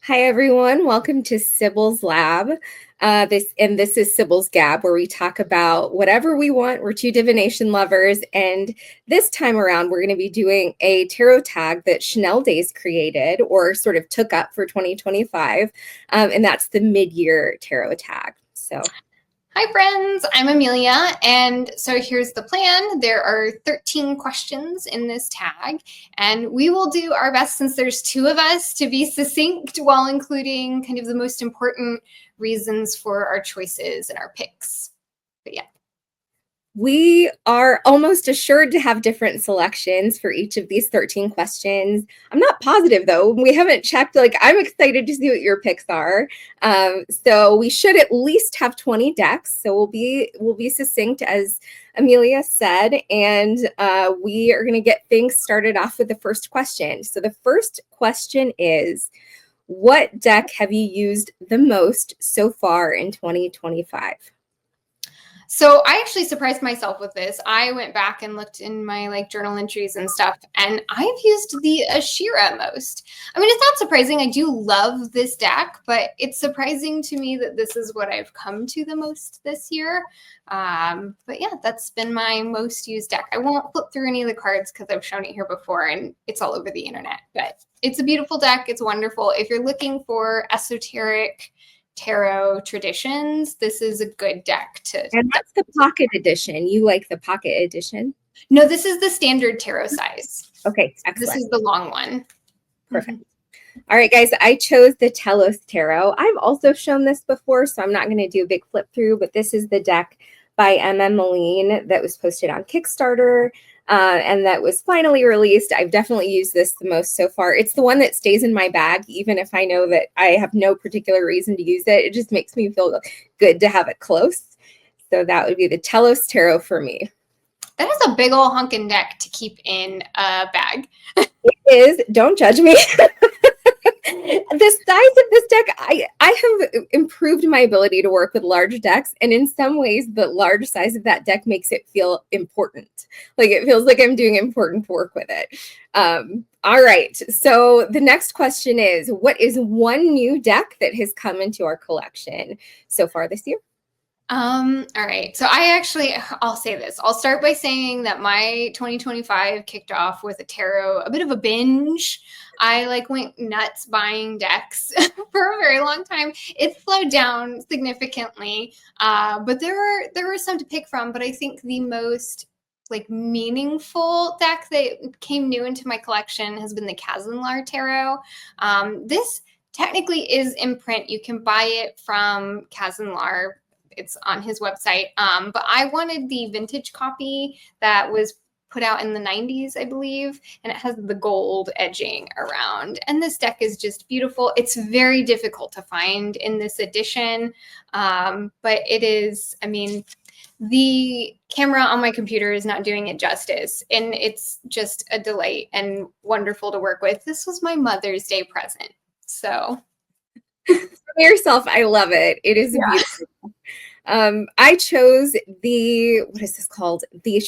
Hi everyone, welcome to Sibyl's Lab. This is Sibyl's Gab, where we talk about whatever we want. We're two divination lovers, and this time around we're going to be doing a tarot tag that Chanel Days created or sort of took up for 2025, and that's the mid-year tarot tag. So. Hi friends, I'm Amelia, and so here's the plan. There are 13 questions in this tag, and we will do our best, since there's two of us, to be succinct while including kind of the most important reasons for our choices and our picks. But yeah. We are almost assured to have different selections for each of these 13 questions. I'm not positive though. We haven't checked. I'm excited to see what your picks are. So we should at least have 20 decks. So we'll be succinct, as Amelia said, and we are going to get things started off with the first question. So the first question is, what deck have you used the most so far in 2025? So I actually surprised myself with this. I went back and looked in my journal entries and stuff, and I've used the Ashira most. I mean, it's not surprising. I do love this deck, but it's surprising to me that this is what I've come to the most this year. But yeah, that's been my most used deck. I won't flip through any of the cards because I've shown it here before and it's all over the internet, but it's a beautiful deck. It's wonderful. If you're looking for esoteric tarot traditions, this is a good deck to. And that's the pocket edition. You like the pocket edition? No, this is the standard tarot size. Okay, excellent. This is the long one. Perfect. All right, guys, I chose the Telos Tarot. I've also shown this before, so I'm not going to do a big flip through, but this is the deck by Meline that was posted on Kickstarter. And that was finally released. I've definitely used this the most so far. It's the one that stays in my bag, even if I know that I have no particular reason to use it. It just makes me feel good to have it close. So that would be the Telos Tarot for me. That is a big old hunkin' deck to keep in a bag. It is. Don't judge me. The size of this deck, I have improved my ability to work with large decks, and in some ways the large size of that deck makes it feel important. It feels like I'm doing important work with it. All right, so the next question is, what is one new deck that has come into our collection so far this year? All right. So I'll say this. I'll start by saying that my 2025 kicked off with a bit of a binge. I went nuts buying decks for a very long time. It slowed down significantly, but there were some to pick from. But I think the most meaningful deck that came new into my collection has been the Kazanlar Tarot. This technically is in print. You can buy it from Kazanlar. It's on his website. But I wanted the vintage copy that was put out in the 90s, I believe, and it has the gold edging around. And this deck is just beautiful. It's very difficult to find in this edition, but it is, the camera on my computer is not doing it justice, and it's just a delight and wonderful to work with. This was my Mother's Day present, so. For yourself, I love it. It is beautiful. I chose what is this called? The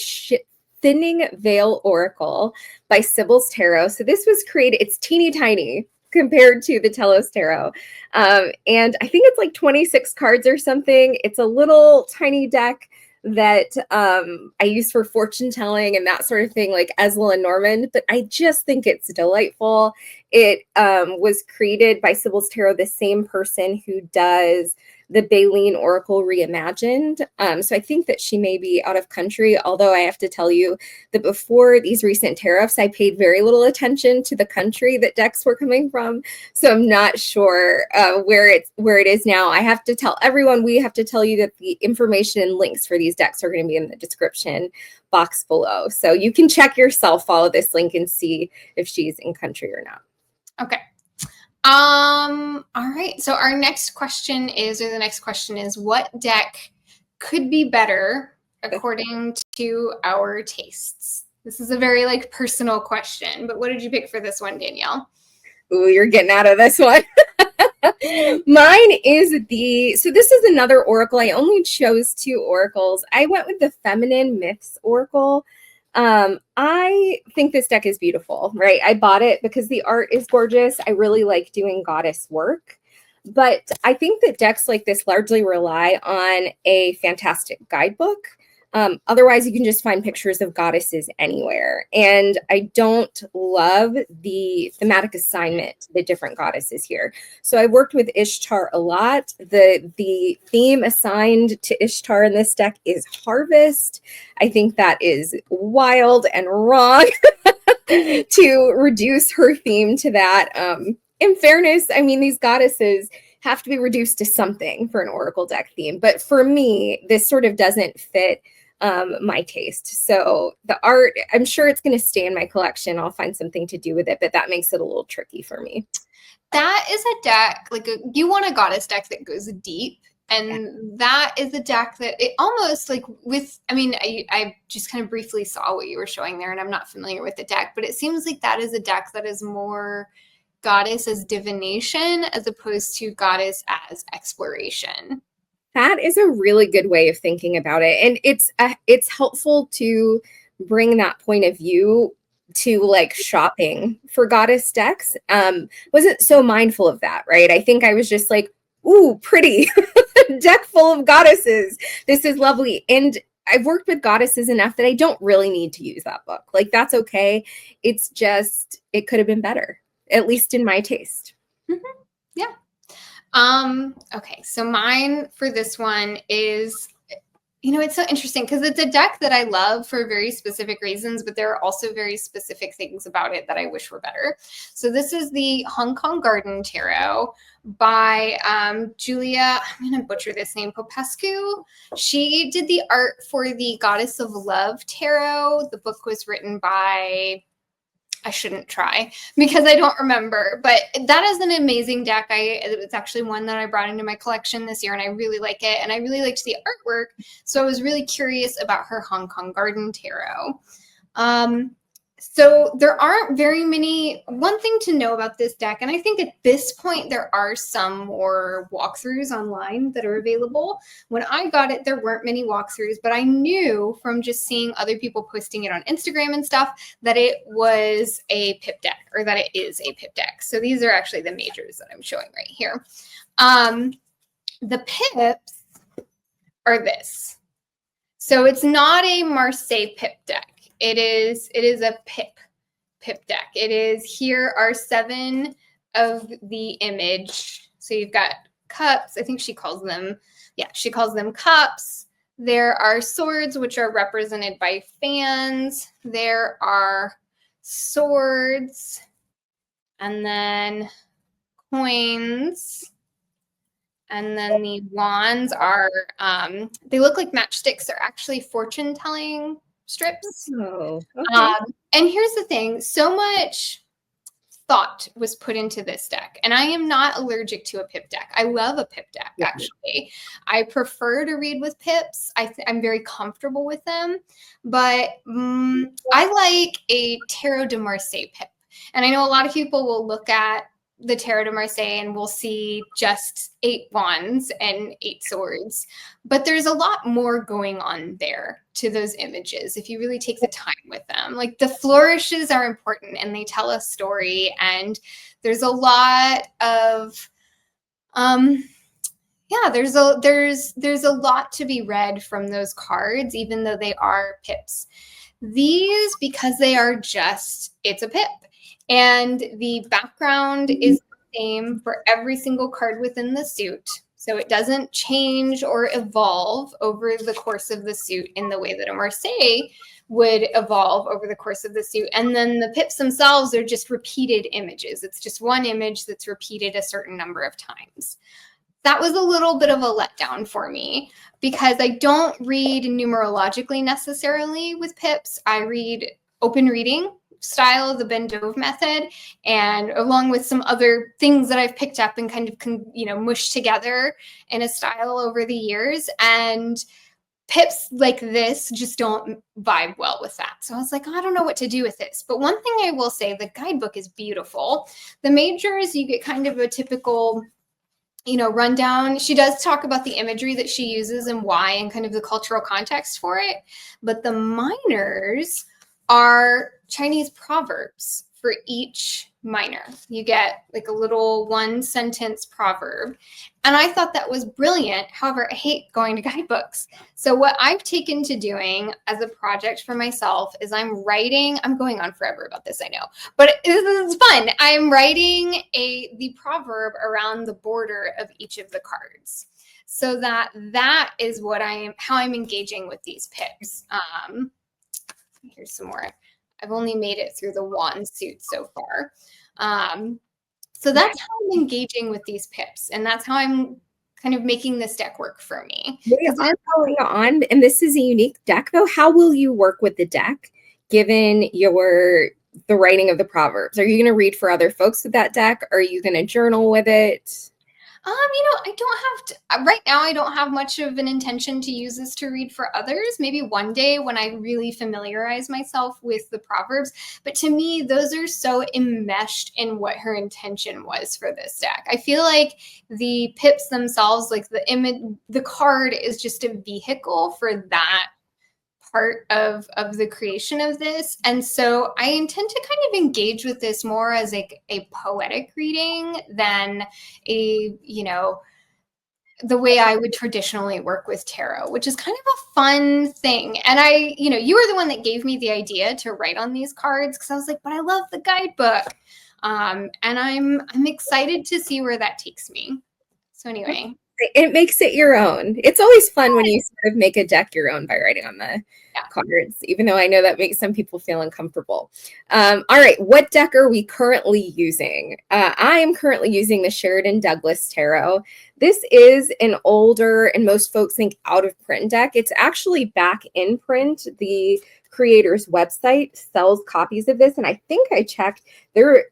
Thinning Veil Oracle by Sibyl's Tarot. So this was created, it's teeny tiny compared to the Telos Tarot. And I think it's 26 cards or something. It's a little tiny deck that I use for fortune telling and that sort of thing, like Esla and Norman, but I just think it's delightful. It was created by Sibyl's Tarot, the same person who does the Baleen Oracle Reimagined. So I think that she may be out of country, although I have to tell you that before these recent tariffs, I paid very little attention to the country that decks were coming from. So I'm not sure where it is now. I have to tell everyone, we have to tell you that the information and links for these decks are going to be in the description box below. So you can check yourself, follow this link, and see if she's in country or not. Okay. All right. So the next question is, what deck could be better according to our tastes? This is a very personal question, but what did you pick for this one, Danielle? Ooh, you're getting out of this one. Mine is so this is another oracle. I only chose 2 oracles. I went with the Feminine Myths Oracle. I think this deck is beautiful, right? I bought it because the art is gorgeous. I really like doing goddess work. But I think that decks like this largely rely on a fantastic guidebook. Otherwise, you can just find pictures of goddesses anywhere. And I don't love the thematic assignment to the different goddesses here. So I worked with Ishtar a lot. The theme assigned to Ishtar in this deck is Harvest. I think that is wild and wrong to reduce her theme to that. In fairness, I mean, these goddesses have to be reduced to something for an Oracle deck theme. But for me, this sort of doesn't fit my taste. So the art, I'm sure it's going to stay in my collection. I'll find something to do with it, but that makes it a little tricky for me. That is a deck, like you want a goddess deck that goes deep. And that is a deck that it almost like with, I mean, I just kind of briefly saw what you were showing there and I'm not familiar with the deck, but it seems like that is a deck that is more goddess as divination as opposed to goddess as exploration. That is a really good way of thinking about it. And it's helpful to bring that point of view to like shopping for goddess decks. Wasn't so mindful of that, right? I think I was just like, ooh, pretty deck full of goddesses. This is lovely. And I've worked with goddesses enough that I don't really need to use that book. Like that's okay. It's just, it could have been better, at least in my taste. Mm-hmm. Yeah. Okay, so mine for this one is, you know, it's so interesting because it's a deck that I love for very specific reasons, but there are also very specific things about it that I wish were better. So this is the Hong Kong Garden Tarot by Julia, I'm going to butcher this name, Popescu. She did the art for the Goddess of Love Tarot. The book was written by, I shouldn't try because I don't remember, but that is an amazing deck. It's actually one that I brought into my collection this year and I really like it. And I really liked the artwork. So I was really curious about her Hong Kong Garden Tarot. So there aren't very many, one thing to know about this deck, and I think at this point there are some more walkthroughs online that are available. When I got it, there weren't many walkthroughs, but I knew from just seeing other people posting it on Instagram and stuff that it was a pip deck, or that it is a pip deck. So these are actually the majors that I'm showing right here. The pips are this. So it's not a Marseille pip deck. It is a pip deck. It is, here are 7 of the image. So you've got cups. I think she calls them cups. There are swords, which are represented by fans. There are swords, and then coins. And then the wands are, they look like matchsticks. They're actually fortune-telling strips. Oh, okay. And here's the thing, so much thought was put into this deck, and I am not allergic to a pip deck. I love a pip deck, actually. I prefer to read with pips. I'm very comfortable with them, but I like a Tarot de Marseille pip. And I know a lot of people will look at the Tarot de Marseille and we'll see just 8 wands and 8 swords, but there's a lot more going on there to those images if you really take the time with them. Like the flourishes are important and they tell a story, and there's a lot of there's a lot to be read from those cards, even though they are pips. These, because they are just, it's a pip. And the background is the same for every single card within the suit. So it doesn't change or evolve over the course of the suit in the way that a Marseille would evolve over the course of the suit. And then the pips themselves are just repeated images. It's just one image that's repeated a certain number of times. That was a little bit of a letdown for me because I don't read numerologically necessarily with pips. I read open reading style, the Ben Dove method, and along with some other things that I've picked up and kind of, mushed together in a style over the years. And pips like this just don't vibe well with that. So I was like, I don't know what to do with this. But one thing I will say, the guidebook is beautiful. The majors, you get kind of a typical rundown. She does talk about the imagery that she uses and why and kind of the cultural context for it. But the minors are Chinese proverbs for each minor. You get like a little 1-sentence proverb. And I thought that was brilliant. However, I hate going to guidebooks. So what I've taken to doing as a project for myself is I'm going on forever about this, I know, but it's fun. I'm writing the proverb around the border of each of the cards. So that is how I'm engaging with these pips. Here's some more. I've only made it through the wand suit so far. So that's how I'm engaging with these pips. And that's how I'm kind of making this deck work for me. We are going on, and this is a unique deck, though. How will you work with the deck given the writing of the proverbs? Are you going to read for other folks with that deck? Are you going to journal with it? I don't have to, right now, I don't have much of an intention to use this to read for others. Maybe one day when I really familiarize myself with the proverbs. But to me, those are so enmeshed in what her intention was for this deck. I feel like the pips themselves, like the card is just a vehicle for that part of the creation of this. And so I intend to kind of engage with this more as like a poetic reading than the way I would traditionally work with tarot, which is kind of a fun thing. And you were the one that gave me the idea to write on these cards because I was like, but I love the guidebook. And I'm excited to see where that takes me. So anyway. It makes it your own. It's always fun when you sort of make a deck your own by writing on the cards, even though I know that makes some people feel uncomfortable. All right, what deck are we currently using? I am currently using the Sheridan Douglas Tarot. This is an older, and most folks think out of print deck. It's actually back in print. The creator's website sells copies of this, and I think I checked, they're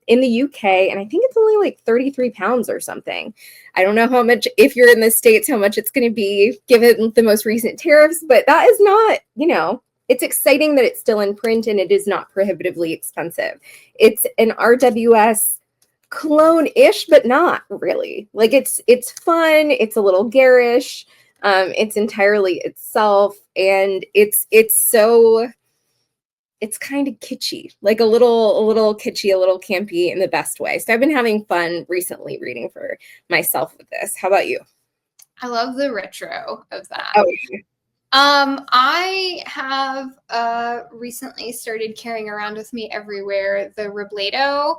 in the UK, and I think it's only like 33 pounds or something. I don't know how much, if you're in the States, how much it's going to be given the most recent tariffs, but that is not, it's exciting that it's still in print and it is not prohibitively expensive. It's an RWS clone-ish, but not really. Like it's fun, it's a little garish, it's entirely itself, and it's kind of kitschy, like a little kitschy, a little campy in the best way. So I've been having fun recently reading for myself with this. How about you? I love the retro of that. Oh, I have recently started carrying around with me everywhere the Robledo,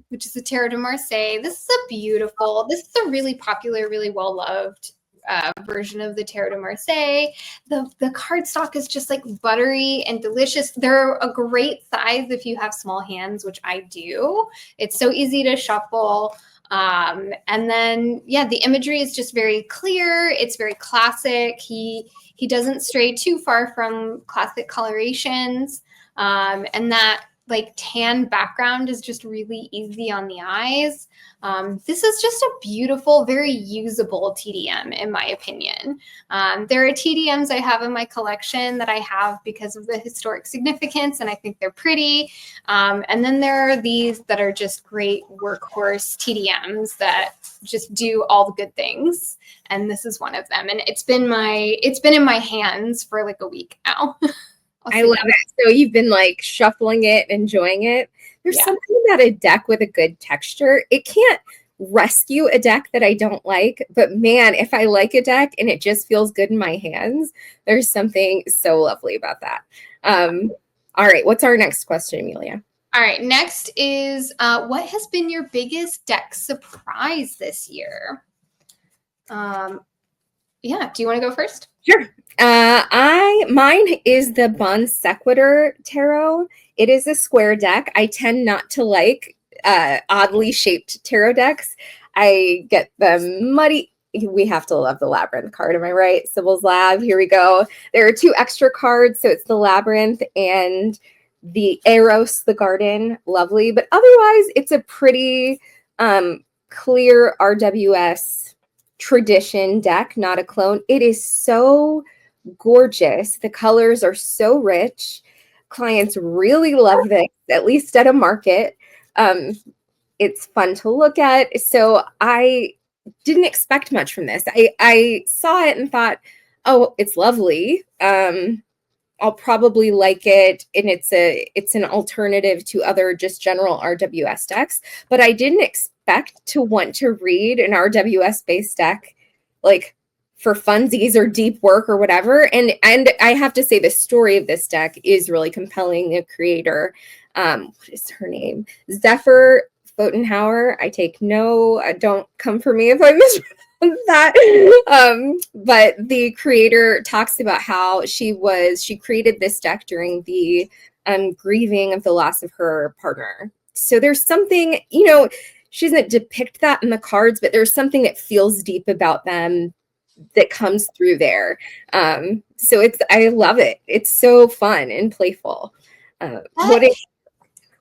which is the Tarot de Marseille. This is a really popular, really well-loved version of the Tarot de Marseille. The cardstock is just like buttery and delicious. They're a great size if you have small hands, which I do. It's so easy to shuffle. And then, the imagery is just very clear. It's very classic. He doesn't stray too far from classic colorations. And that like tan background is just really easy on the eyes. This is just a beautiful, very usable TDM, in my opinion. There are TDMs I have in my collection that I have because of the historic significance, and I think they're pretty. And then there are these that are just great workhorse TDMs that just do all the good things. And this is one of them. And it's been in my hands for like a week now. I love it. So you've been like shuffling it, enjoying it. There's something about a deck with a good texture. It can't rescue a deck that I don't like, but man, if I like a deck and it just feels good in my hands, there's something so lovely about that. All right, what's our next question, Amelia? All right, next is what has been your biggest deck surprise this year? Do you want to go first? Sure. Mine is the Bon Sequitur Tarot. It is a square deck. I tend not to like oddly shaped tarot decks. I get them muddy. We have to love the Labyrinth card, am I right? Sibylslab, here we go. There are 2 extra cards, so it's the Labyrinth and the Eros, the Garden. Lovely. But otherwise, it's a pretty clear RWS tradition deck, not a clone. It is so gorgeous. The colors are so rich. Clients really love this, at least at a market. It's fun to look at. So I didn't expect much from this. I saw it and thought, oh, it's lovely. I'll probably like it, and it's an alternative to other just general RWS decks. But I didn't expect to want to read an RWS based deck like for funsies or deep work or whatever. And I have to say the story of this deck is really compelling. The creator, what is her name? Zephyr Fotenhauer. Don't come for me if I mispronounce that. But the creator talks about how she created this deck during the grieving of the loss of her partner. So there's something, she doesn't depict that in the cards, but there's something that feels deep about them that comes through there. So I love it. It's so fun and playful. I've seen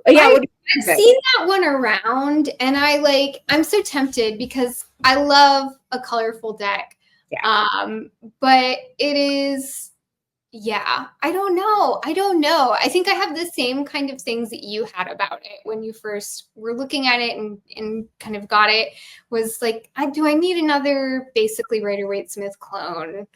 that one around, and I'm so tempted because I love a colorful deck. Yeah. But it is, yeah, I don't know. I think I have the same kind of things that you had about it when you first were looking at it and kind of got it, was like, do I need another basically Rider-Waite-Smith clone?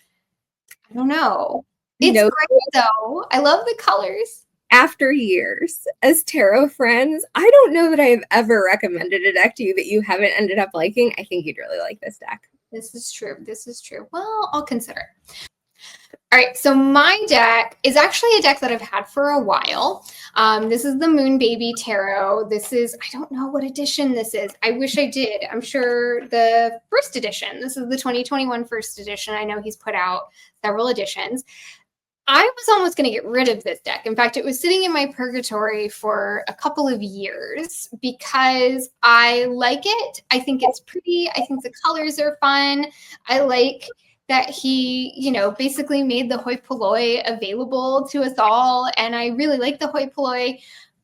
I don't know. It's great though. I love the colors. After years as tarot friends, I don't know that I have ever recommended a deck to you that you haven't ended up liking. I think you'd really like this deck. This is true. Well, I'll consider it. All right, so my deck is actually a deck that I've had for a while. This is the Moon Baby Tarot. I don't know what edition this is. I wish I did. I'm sure the first edition. This is the 2021 first edition. I know he's put out several editions. I was almost going to get rid of this deck. In fact, it was sitting in my purgatory for a couple of years because I like it. I think it's pretty. I think the colors are fun. I like that he, basically made the hoi polloi available to us all. And I really like the hoi polloi.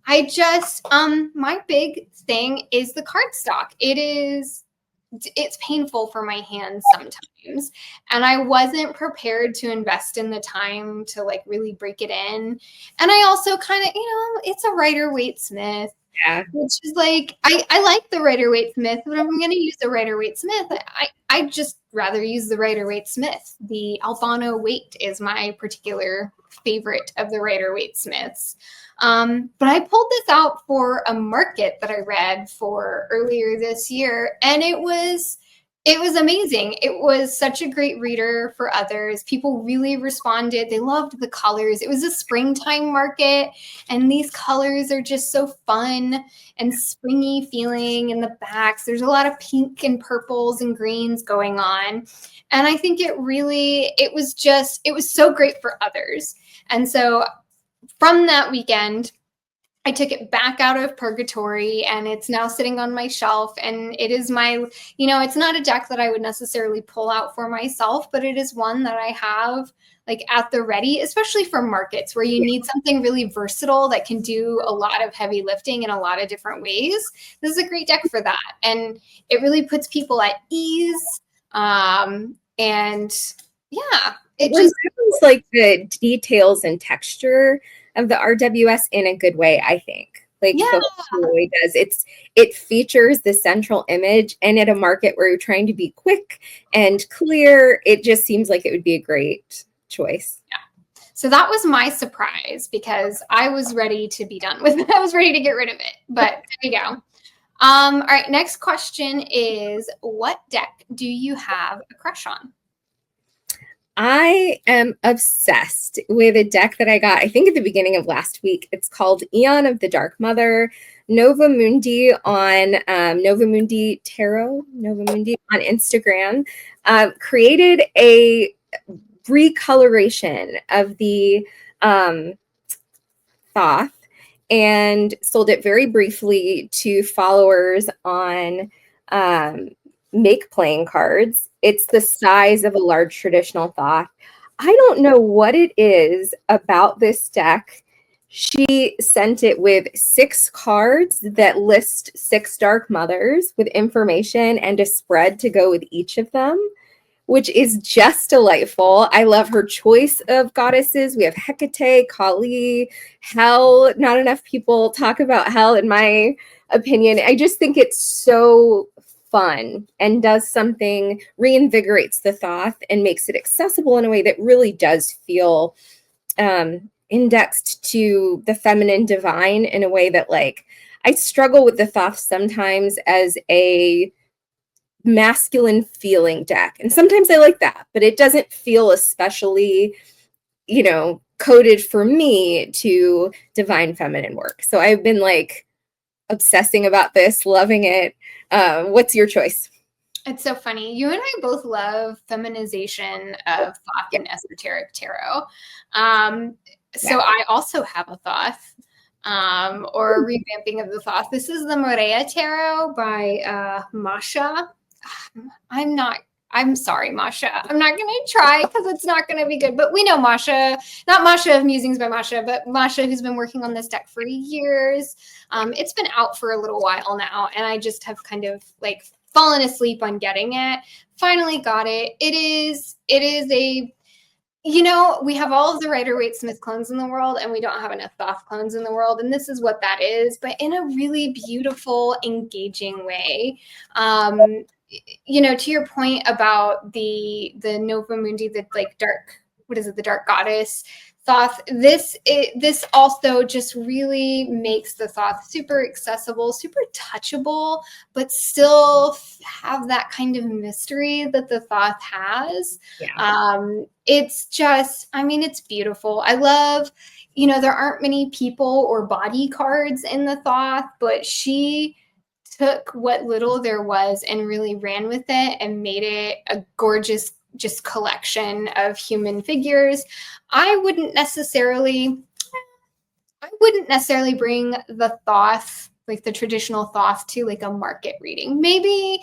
I just, my big thing is the cardstock. It's painful for my hands sometimes. And I wasn't prepared to invest in the time to really break it in. And I also kind of, it's a Rider-Waite-Smith. Yeah. Which is I like the Rider-Waite-Smith, but if I'm going to use the Rider-Waite-Smith, I just rather use the Rider-Waite-Smith. The Albano Waite is my particular favorite of the Rider-Waite-Smiths. But I pulled this out for a market that I read for earlier this year, and it was amazing. It was such a great reader for others. People really responded. They loved the colors. It was a springtime market, and these colors are just so fun and springy feeling in the backs. There's a lot of pink and purples and greens going on. And I think it was so great for others. And so from that weekend, I took it back out of purgatory, and it's now sitting on my shelf. And it is it's not a deck that I would necessarily pull out for myself, but it is one that I have at the ready, especially for markets where you need something really versatile that can do a lot of heavy lifting in a lot of different ways. This is a great deck for that. And it really puts people at ease. And yeah, it just like the details and texture of the RWS in a good way, I think. The Polaroid does. It features the central image, and at a market where you're trying to be quick and clear, it just seems like it would be a great choice. Yeah. So that was my surprise because I was ready to be done with it. I was ready to get rid of it, but there you go. All right, next question is, what deck do you have a crush on? I am obsessed with a deck that I got, I think, at the beginning of last week. It's called Aeon of the Dark Mother. Nova Mundi on Nova Mundi Tarot, Nova Mundi on Instagram, created a recoloration of the Thoth and sold it very briefly to followers on Make playing cards. It's the size of a large traditional Thoth. I don't know what it is about this deck. She sent it with 6 cards that list 6 Dark Mothers with information and a spread to go with each of them, which is just delightful. I love her choice of goddesses. We have Hecate, Kali, Hell. Not enough people talk about Hell, in my opinion. I just think it's so fun and does something, reinvigorates the Thoth and makes it accessible in a way that really does feel indexed to the feminine divine in a way that, like, I struggle with the Thoth sometimes as a masculine feeling deck. And sometimes I like that, but it doesn't feel especially, you know, coded for me to divine feminine work. So I've been like obsessing about this, loving it. What's your choice? It's so funny. You and I both love feminization of Thoth and esoteric tarot. So I also have a Thoth, or a revamping of the Thoth. This is the Noreah tarot by Masha. I'm sorry, Masha. I'm not going to try because it's not going to be good. But we know Masha, not Masha of Musings by Masha, but Masha, who's been working on this deck for years. It's been out for a little while now, and I just have kind of like fallen asleep on getting it. Finally got it. It is a, you know, we have all of the Rider-Waite-Smith clones in the world, and we don't have enough Thoth clones in the world, and this is what that is, but in a really beautiful, engaging way. You know, to your point about the Nova Mundi, the like dark, what is it, the dark goddess Thoth, this also just really makes the Thoth super accessible, super touchable, but still have that kind of mystery that the Thoth has. Yeah. It's just, I mean, it's beautiful. I love, you know, there aren't many people or body cards in the Thoth, but she took what little there was and really ran with it and made it a gorgeous just collection of human figures. I wouldn't necessarily bring the Thoth, like the traditional Thoth, to like a market reading. Maybe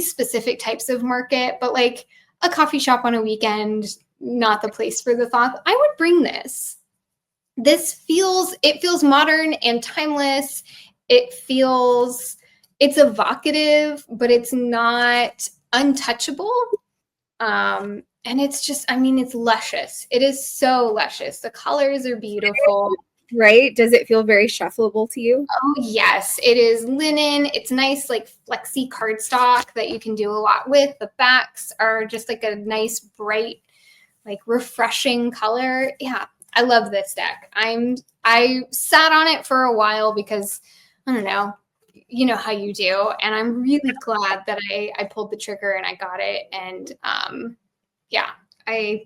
specific types of market, but like a coffee shop on a weekend, not the place for the Thoth. I would bring this. It feels modern and timeless. It's evocative, but it's not untouchable. And it's just, I mean, it's luscious. It is so luscious. The colors are beautiful. Right? Does it feel very shuffleable to you? Oh, yes. It is linen. It's nice, like flexy cardstock that you can do a lot with. The backs are just like a nice, bright, like refreshing color. Yeah, I love this deck. I sat on it for a while because, I don't know, you know how you do. And I'm really glad that I pulled the trigger and I got it. And yeah, I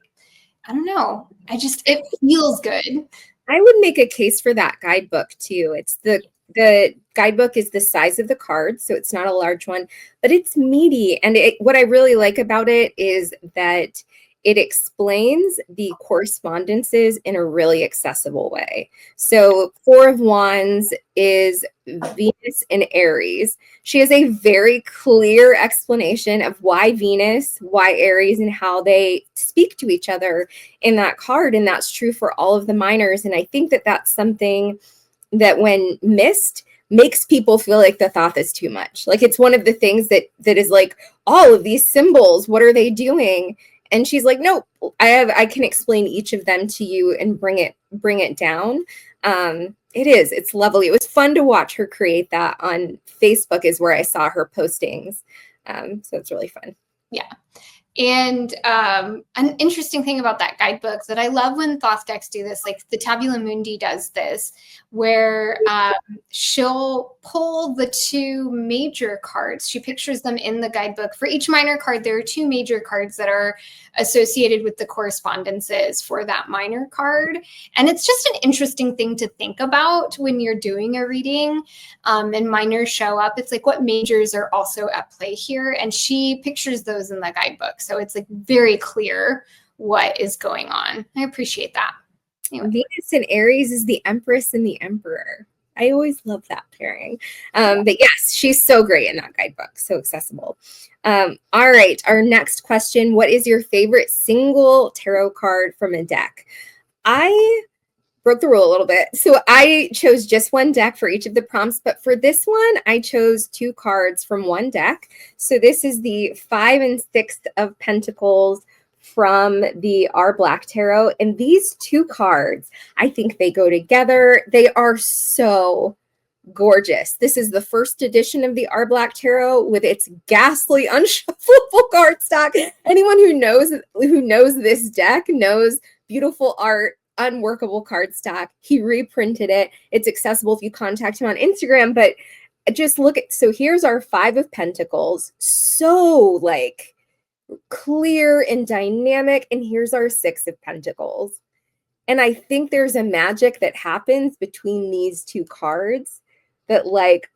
don't know. It feels good. I would make a case for that guidebook too. It's the guidebook is the size of the card, so it's not a large one, but it's meaty. And what I really like about it is that it explains the correspondences in a really accessible way. So 4 of Wands is Venus and Aries. She has a very clear explanation of why Venus, why Aries, and how they speak to each other in that card. And that's true for all of the minors. And I think that that's something that when missed makes people feel like the Thoth is too much. Like it's one of the things that is like, all of these symbols, what are they doing? And she's like, no, I can explain each of them to you and bring it down. It's lovely. It was fun to watch her create that on Facebook is where I saw her postings. So it's really fun. Yeah. And an interesting thing about that guidebook that I love when Thoth decks do this, like the Tabula Mundi does this, where she'll pull the 2 major cards. She pictures them in the guidebook. For each minor card, there are 2 major cards that are associated with the correspondences for that minor card. And it's just an interesting thing to think about when you're doing a reading and minors show up. It's like, what majors are also at play here? And she pictures those in the guidebook. So it's like very clear what is going on. I appreciate that. Anyway. Venus and Aries is the Empress and the Emperor. I always love that pairing. But yes, she's so great in that guidebook. So accessible. All right. Our next question. What is your favorite single tarot card from a deck? I broke the rule a little bit. So I chose just one deck for each of the prompts. But for this one, I chose 2 cards from one deck. So this is the 5 and 6 of Pentacles from the R Black Tarot. And these 2 cards, I think they go together. They are so gorgeous. This is the first edition of the R Black Tarot with its ghastly unshuffleable cardstock. Anyone who knows this deck knows beautiful art, unworkable cardstock. He reprinted it. It's accessible if you contact him on Instagram, but just look at, so here's our 5 of Pentacles. So like clear and dynamic. And here's our 6 of Pentacles. And I think there's a magic that happens between these 2 cards that like,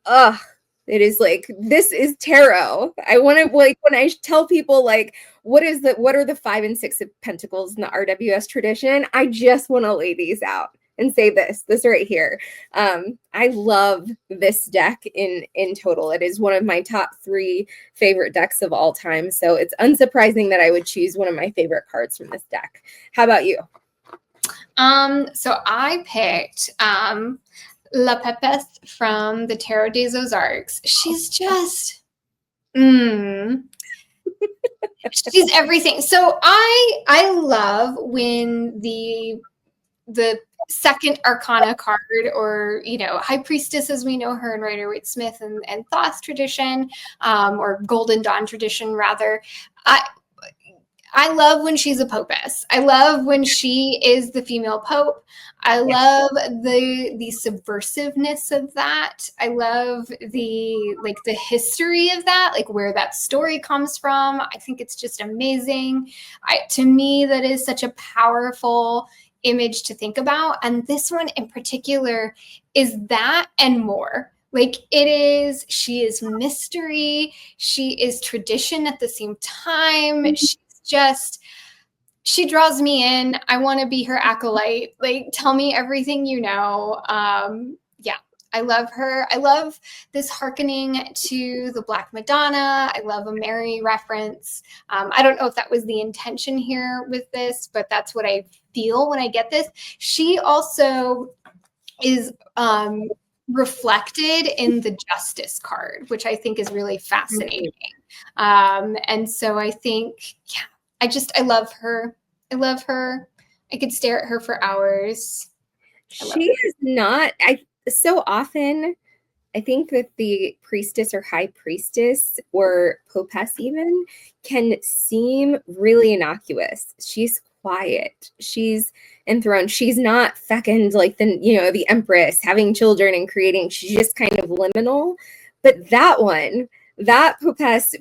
it is like, this is tarot. I want to, like, when I tell people like, what are the 5 and 6 of Pentacles in the RWS tradition? I just want to lay these out and say this right here. I love this deck in total. It is one of my top 3 favorite decks of all time. So it's unsurprising that I would choose one of my favorite cards from this deck. How about you? So I picked La Pepes from the Tarot des Ozarks. She's just, she's everything. So I love when the second arcana card, or High Priestess as we know her in Rider-Waite-Smith and Thoth tradition, or Golden Dawn tradition rather. I love when she's a popess. I love when she is the female pope. I love the subversiveness of that. I love the history of that, like where that story comes from. I think it's just amazing. To me, that is such a powerful image to think about. And this one in particular is that and more. Like she is mystery. She is tradition at the same time. She draws me in. I want to be her acolyte. Like, tell me everything you know. Yeah, I love her. I love this hearkening to the Black Madonna. I love a Mary reference. I don't know if that was the intention here with this, but that's what I feel when I get this. She also is reflected in the Justice card, which I think is really fascinating. And so I think, yeah, I love her. I love her. I could stare at her for hours. She is not, so often, I think that the priestess or high priestess or popess even can seem really innocuous. She's quiet. She's enthroned. She's not fecund like the empress having children and creating. She's just kind of liminal. But that popess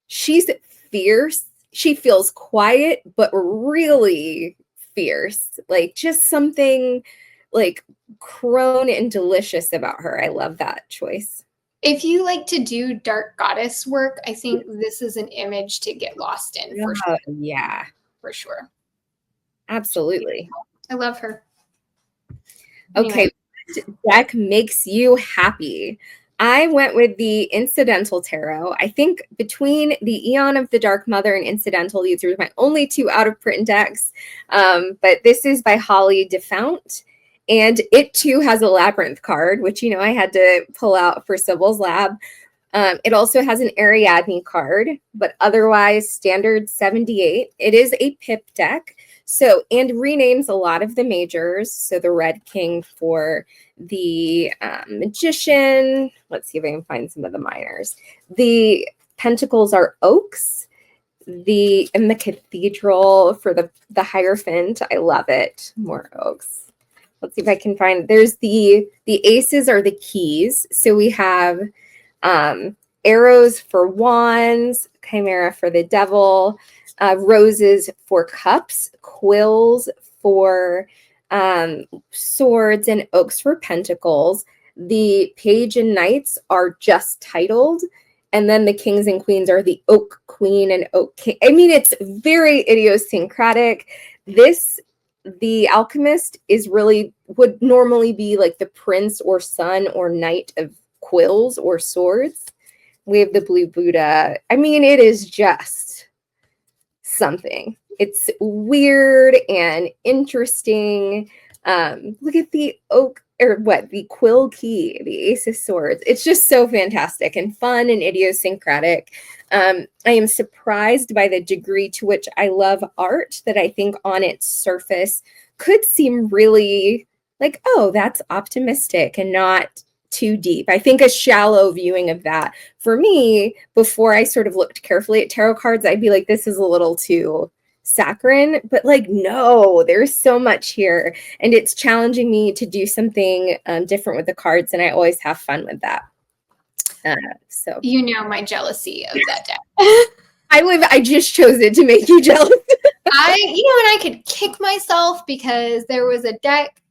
she's fierce. She feels quiet, but really fierce. Like just something like crone and delicious about her. I love that choice. If you like to do dark goddess work, I think this is an image to get lost in for sure. Yeah. For sure. Absolutely. I love her. Okay. What deck makes you happy? I went with the Incidental Tarot. I think between the Aeon of the Dark Mother and Incidental, these are my only 2 out-of-print decks. But this is by Holly DeFount. And it, too, has a Labyrinth card, which, I had to pull out for Sibyl's Lab. It also has an Ariadne card, but otherwise standard 78. It is a pip deck. And renames a lot of the majors. So the Red King for the Magician. Let's see if I can find some of the minors. The Pentacles are Oaks. And the Cathedral for the Hierophant. I love it. More Oaks. Let's see if I can find. There's the Aces are the keys. So we have arrows for wands, Chimera for the devil, roses for cups, quills for swords, and oaks for pentacles. The page and knights are just titled, and then the kings and queens are the oak queen and oak king. I mean, it's very idiosyncratic. The alchemist would normally be like the prince or son or knight of quills or swords. We have the blue Buddha. I mean, it is just something. It's weird and interesting. Look at the oak, the quill key, the Ace of Swords. It's just so fantastic and fun and idiosyncratic. I am surprised by the degree to which I love art that I think on its surface could seem really like, oh, that's optimistic and not too deep. I think a shallow viewing of that for me, before I sort of looked carefully at tarot cards, I'd be like, this is a little too saccharine, but like, no, there's so much here. And it's challenging me to do something different with the cards. And I always have fun with that. So you know my jealousy of that deck. I just chose it to make you jealous. And I could kick myself because there was a deck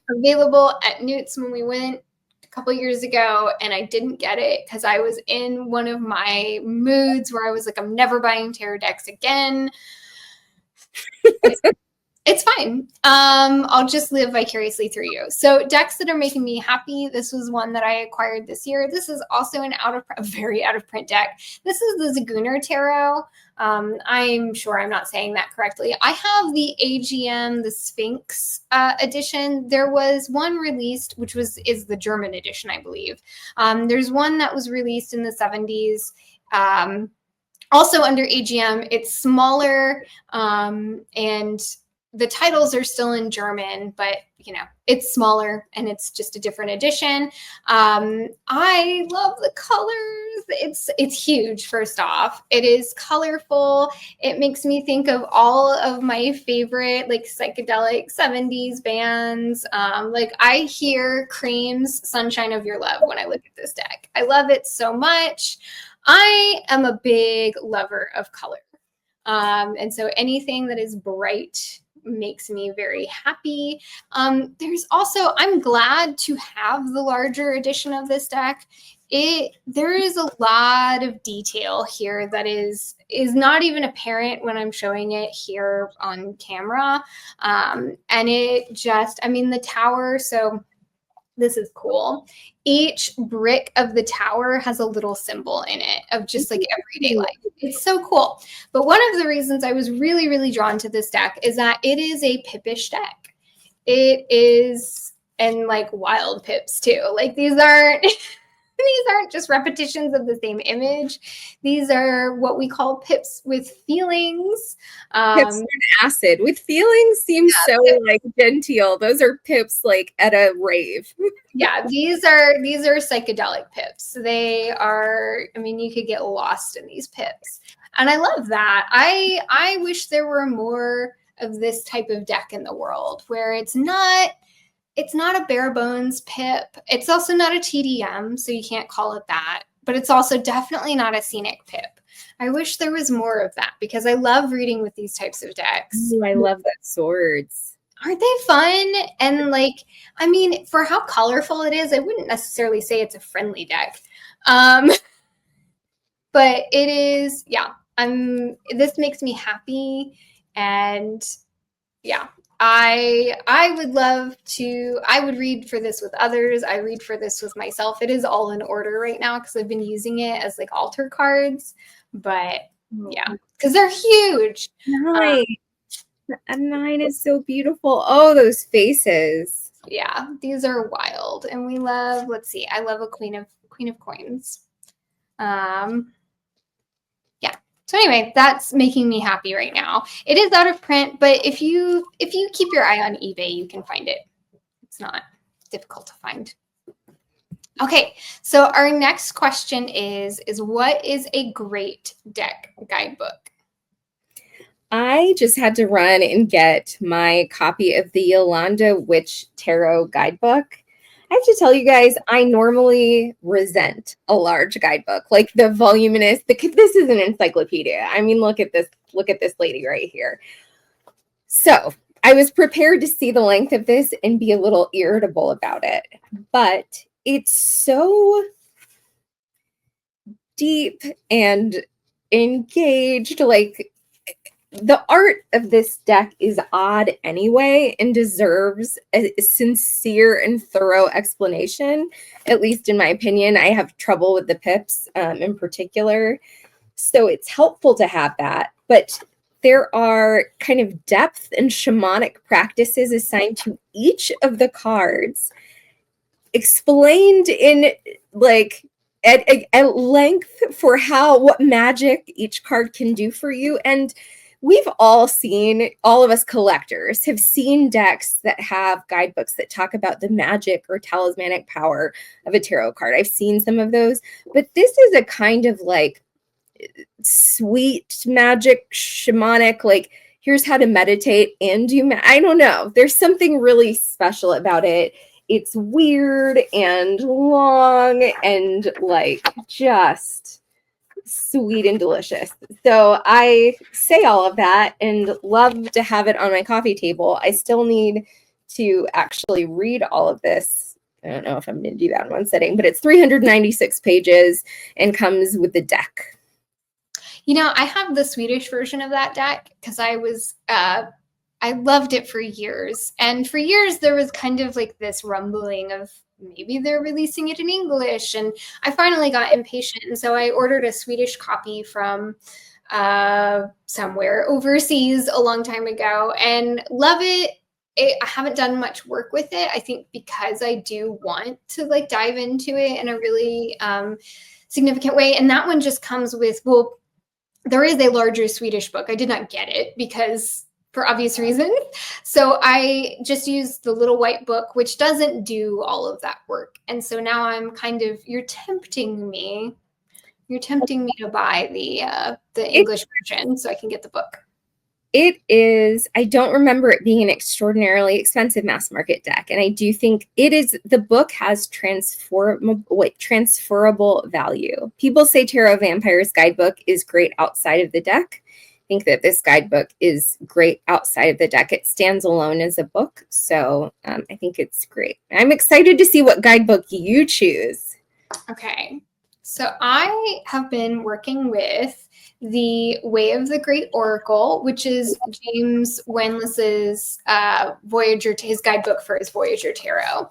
available at Newt's when we went a couple years ago, and I didn't get it because I was in one of my moods where I was like, I'm never buying tarot decks again. It's fine. I'll just live vicariously through you. So decks that are making me happy. This was one that I acquired this year. This is also a very out of print deck. This is the Zigeuner Tarot. I'm sure I'm not saying that correctly. I have the AGM, the Sphinx edition. There was one released, which is the German edition, I believe. There's one that was released in the 70s. Also under AGM. It's smaller, and the titles are still in German, but it's smaller and it's just a different edition. I love the colors. It's huge. First off, it is colorful. It makes me think of all of my favorite like psychedelic 70s bands. Like I hear Cream's Sunshine of Your Love when I look at this deck. I love it so much. I am a big lover of color. And so anything that is bright makes me very happy. There's also, I'm glad to have the larger edition of this deck. There is a lot of detail here that is not even apparent when I'm showing it here on camera. And it just, the tower, so this is cool. Each brick of the tower has a little symbol in it of just like everyday life. It's so cool. But one of the reasons I was really, really drawn to this deck is that it is a pippish deck. It is, and like wild pips too. Like these aren't just repetitions of the same image. These are what we call pips with feelings. Pips and acid with feelings seems so like genteel. Those are pips like at a rave. Yeah, these are psychedelic pips. They are, you could get lost in these pips. And I love that. I wish there were more of this type of deck in the world where it's not a bare bones pip. It's also not a TDM, so you can't call it that. But it's also definitely not a scenic pip. I wish there was more of that because I love reading with these types of decks. Ooh, I love that swords. Aren't they fun? And for how colorful it is, I wouldn't necessarily say it's a friendly deck. But it is, this makes me happy. And yeah, I would read for this with others. I read for this with myself. It is all in order right now because I've been using it as like altar cards. But yeah, because they're huge. Nice. A 9 is so beautiful. Oh, those faces. Yeah, these are wild. And we love, let's see, I love a Queen of Coins. So anyway, that's making me happy right now. It is out of print, but if you keep your eye on eBay, you can find it. It's not difficult to find. Okay, so our next question is what is a great deck guidebook? I just had to run and get my copy of the Yolanda Witch Tarot guidebook. I have to tell you guys, I normally resent a large guidebook, like the voluminous. This is an encyclopedia. Look at this lady right here. So I was prepared to see the length of this and be a little irritable about it, but it's so deep and engaged. Like, the art of this deck is odd anyway and deserves a sincere and thorough explanation, at least in my opinion. I have trouble with the pips in particular, so it's helpful to have that. But there are kind of depth and shamanic practices assigned to each of the cards, explained in like at length for what magic each card can do for you. And we've all of us collectors have seen decks that have guidebooks that talk about the magic or talismanic power of a tarot card. I've seen some of those, but this is a kind of like sweet magic, shamanic, like here's how to meditate and I don't know. There's something really special about it. It's weird and long and like just sweet and delicious. So I say all of that and love to have it on my coffee table. I still need to actually read all of this. I don't know if I'm going to do that in one sitting, but it's 396 pages and comes with the deck. You know, I have the Swedish version of that deck because I loved it for years. And for years, there was kind of like this rumbling of maybe they're releasing it in English. And I finally got impatient. And so I ordered a Swedish copy from somewhere overseas a long time ago and love it. I haven't done much work with it. I think because I do want to like dive into it in a really significant way. And that one just comes with, well, there is a larger Swedish book. I did not get it because for obvious reasons. So I just used the little white book, which doesn't do all of that work. And so now I'm kind of, you're tempting me to buy the English version so I can get the book. It is, I don't remember it being an extraordinarily expensive mass market deck. And I do think it is, the book has transferable value. People say Tarot Vampires guidebook is great outside of the deck. I think that this guidebook is great outside of the deck. It stands alone as a book. So I think it's great. I'm excited to see what guidebook you choose. Okay. So I have been working with the Way of the Great Oracle, which is James Wenless's Voyager, his guidebook for his Voyager Tarot.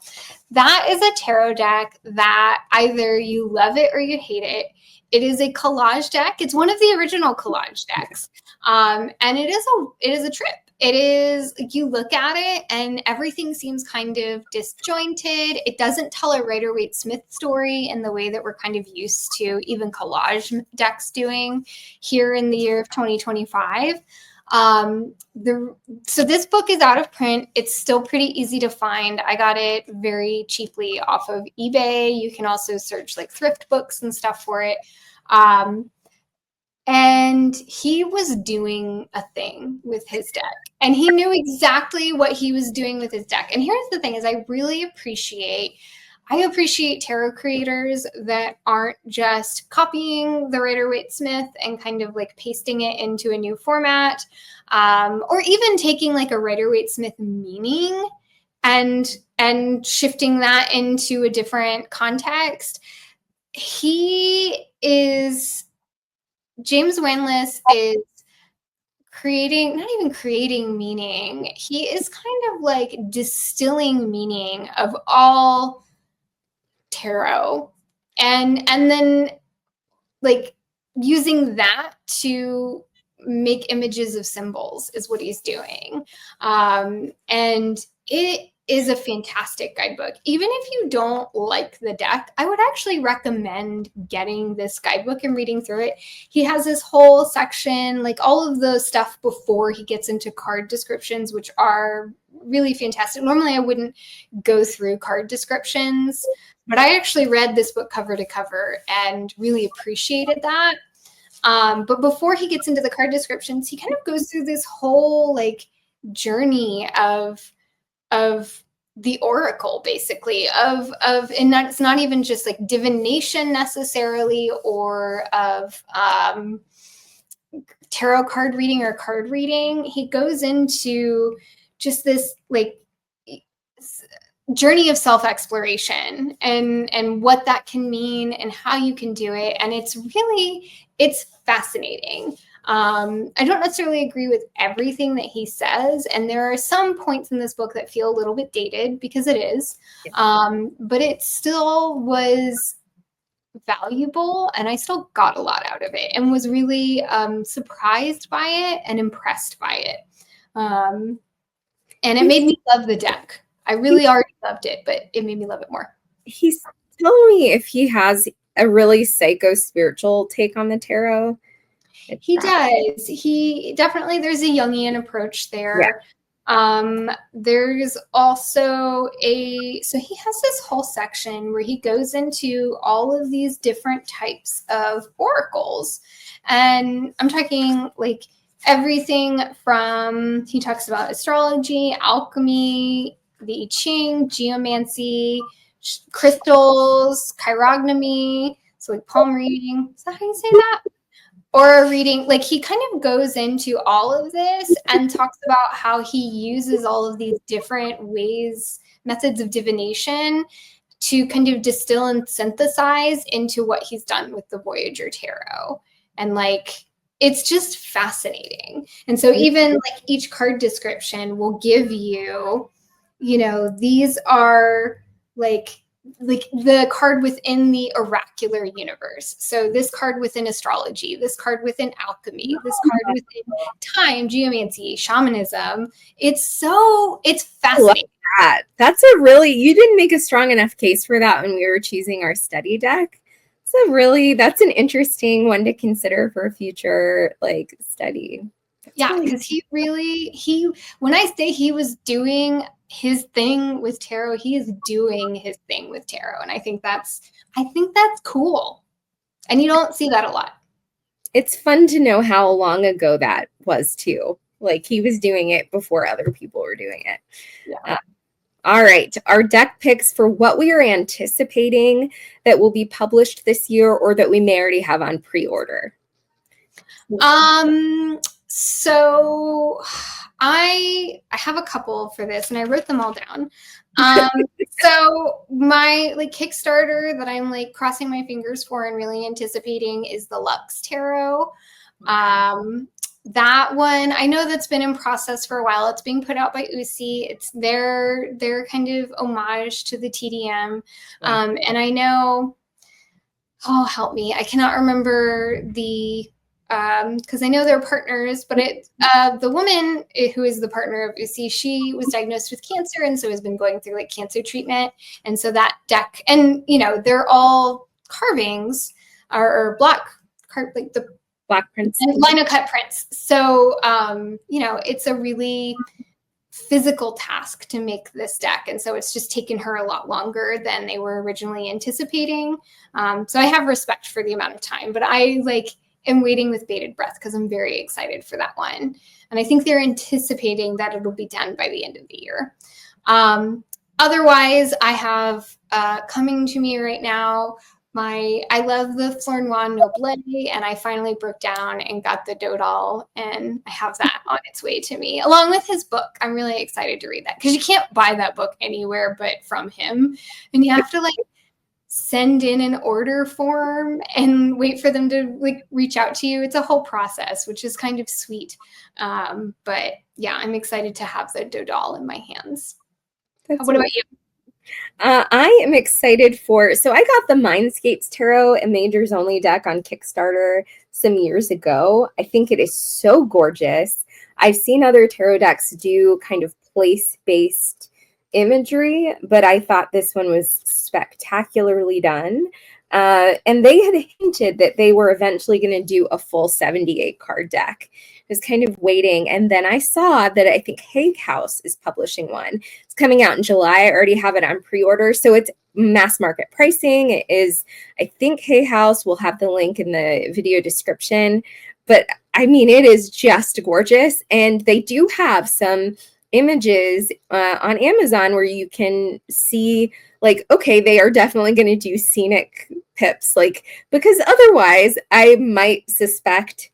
That is a tarot deck that either you love it or you hate it. It is a collage deck. It's one of the original collage decks. And it is a trip. It is, you look at it and everything seems kind of disjointed. It doesn't tell a Rider-Waite-Smith story in the way that we're kind of used to even collage decks doing here in the year of 2025. So this book is out of print. It's still pretty easy to find. I got it very cheaply off of eBay. You can also search like thrift books and stuff for it. And he was doing a thing with his deck and he knew exactly what he was doing with his deck. And here's the thing is I appreciate tarot creators that aren't just copying the Rider-Waite-Smith and kind of like pasting it into a new format, or even taking like a Rider-Waite-Smith meaning and shifting that into a different context. James Wenless is not even creating meaning. He is kind of like distilling meaning of all tarot and then like using that to make images of symbols is what he's doing. And it is a fantastic guidebook. Even if you don't like the deck, I would actually recommend getting this guidebook and reading through it. He has this whole section, like all of the stuff before he gets into card descriptions, which are really fantastic. Normally I wouldn't go through card descriptions, but I actually read this book cover to cover and really appreciated that. But before he gets into the card descriptions, he kind of goes through this whole like journey of the oracle, basically, and it's not even just like divination necessarily, or of tarot card reading or card reading. He goes into just this like journey of self-exploration and what that can mean and how you can do it. And it's fascinating. I don't necessarily agree with everything that he says. And there are some points in this book that feel a little bit dated because it is, but it still was valuable. And I still got a lot out of it and was really surprised by it and impressed by it. And it made me love the deck. I really already loved it, but it made me love it more. He's telling me if he has a really psycho-spiritual take on the tarot. He does. He definitely, there's a Jungian approach there. Yeah. There's also so he has this whole section where he goes into all of these different types of oracles. And I'm talking like everything from, he talks about astrology, alchemy, the I Ching, geomancy, crystals, chirognomy, so like palm reading. Is that how you say that? Or reading, like he kind of goes into all of this and talks about how he uses all of these different ways, methods of divination to kind of distill and synthesize into what he's done with the Voyager Tarot. And like, it's just fascinating. And so even like each card description will give you, you know, these are like the card within the oracular universe. So this card within astrology, this card within alchemy, this card within time, geomancy, shamanism. It's fascinating. That's a really, you didn't make a strong enough case for that when we were choosing our study deck. So really, that's an interesting one to consider for a future like study. Yeah, because when I say he was doing his thing with tarot, he is doing his thing with tarot. And I think that's cool. And you don't see that a lot. It's fun to know how long ago that was too. Like he was doing it before other people were doing it. Yeah. All right. Our deck picks for what we are anticipating that will be published this year or that we may already have on pre-order. So I have a couple for this and I wrote them all down. So my like Kickstarter that I'm like crossing my fingers for and really anticipating is the Lux Tarot. That one, I know that's been in process for a while. It's being put out by UC. It's their kind of homage to the TDM. And I know, oh, help me. I cannot remember the, because I know they're partners, but the woman who is the partner of UC, she was diagnosed with cancer and so has been going through like cancer treatment. And so that deck, and you know, they're all carvings or like the Black prints and lino cut prints. So, you know, it's a really physical task to make this deck. And so it's just taken her a lot longer than they were originally anticipating. So I have respect for the amount of time, but I like am waiting with bated breath because I'm very excited for that one. And I think they're anticipating that it'll be done by the end of the year. Otherwise, I have coming to me right now, I love the Fleur Noir Noble, and I finally broke down and got the Dodal, and I have that on its way to me, along with his book. I'm really excited to read that because you can't buy that book anywhere but from him, and you have to like send in an order form and wait for them to like reach out to you. It's a whole process, which is kind of sweet. But yeah, I'm excited to have the Dodal in my hands. What about you? I am excited so I got the Mindscapes Tarot and Majors Only deck on Kickstarter some years ago. I think it is so gorgeous. I've seen other tarot decks do kind of place-based imagery, but I thought this one was spectacularly done. And they had hinted that they were eventually going to do a full 78 card deck. I was kind of waiting. And then I saw that I think Hay House is publishing one. It's coming out in July. I already have it on pre-order. So it's mass market pricing. It is, I think Hay House will have the link in the video description. But I mean, it is just gorgeous. And they do have some images on Amazon where you can see like, okay, they are definitely going to do scenic pips, like, because otherwise I might suspect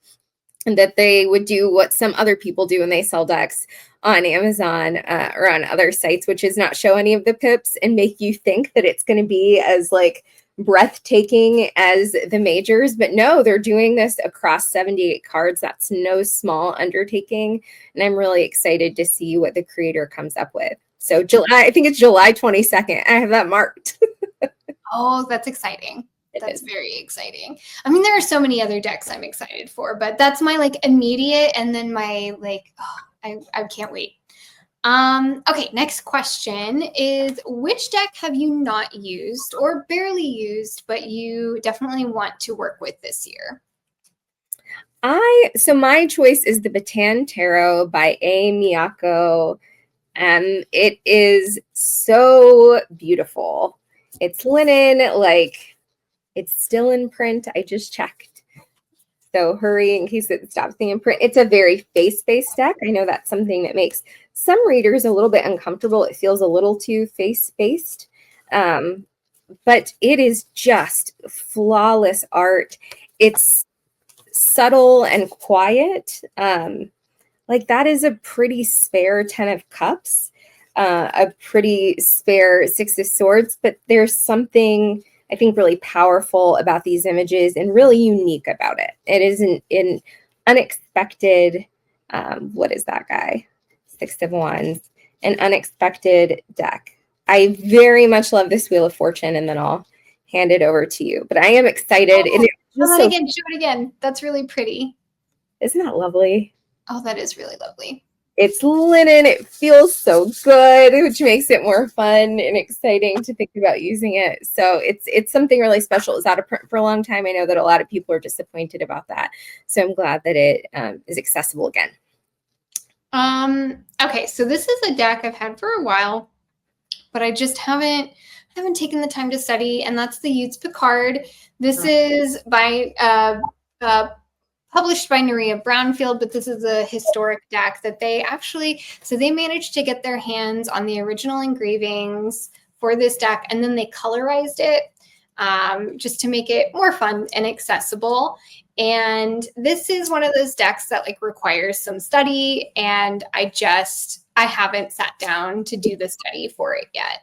that they would do what some other people do when they sell decks on Amazon or on other sites, which is not show any of the pips and make you think that it's going to be as like breathtaking as the majors. But no, they're doing this across 78 cards. That's no small undertaking. And I'm really excited to see what the creator comes up with. So I think it's July 22nd. I have that marked. Oh, that's exciting. That's very exciting. I mean, there are so many other decks I'm excited for, but that's my like immediate, and then my like, oh, I can't wait. Okay, next question is, which deck have you not used or barely used, but you definitely want to work with this year? So my choice is the Bataan Tarot by A. Miyako. It is so beautiful. It's linen, like it's still in print. I just checked. So hurry in case it stops the imprint. It's a very face-based deck. I know that's something that makes some readers a little bit uncomfortable. It feels a little too face-based. But it is just flawless art. It's subtle and quiet. Like that is a pretty spare 10 of cups, a pretty spare 6 of swords, but there's something I think really powerful about these images and really unique about it. It is an unexpected, what is that guy? 6 of Wands, an unexpected deck. I very much love this Wheel of Fortune, and then I'll hand it over to you. But I am excited. Show it again. That's really pretty. Isn't that lovely? Oh, that is really lovely. It's linen. It feels so good, which makes it more fun and exciting to think about using it. So it's something really special. It was out of print for a long time. I know that a lot of people are disappointed about that. So I'm glad that it is accessible again. Okay, so this is a deck I've had for a while, but I just haven't taken the time to study, and that's the Eudes Picard. This is by published by Noreah Brownfield, but this is a historic deck that they managed to get their hands on the original engravings for this deck, and then they colorized it just to make it more fun and accessible. And this is one of those decks that like requires some study, and I haven't sat down to do the study for it yet.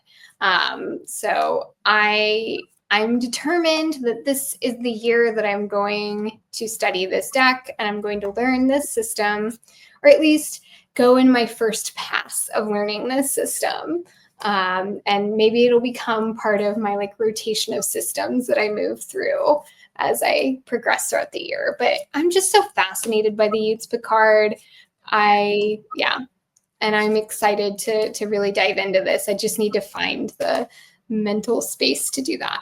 So I'm determined that this is the year that I'm going to study this deck, and I'm going to learn this system, or at least go in my first pass of learning this system. And maybe it'll become part of my like rotation of systems that I move through as I progress throughout the year. But I'm just so fascinated by the Eudes Picard. And I'm excited to really dive into this. I just need to find the mental space to do that.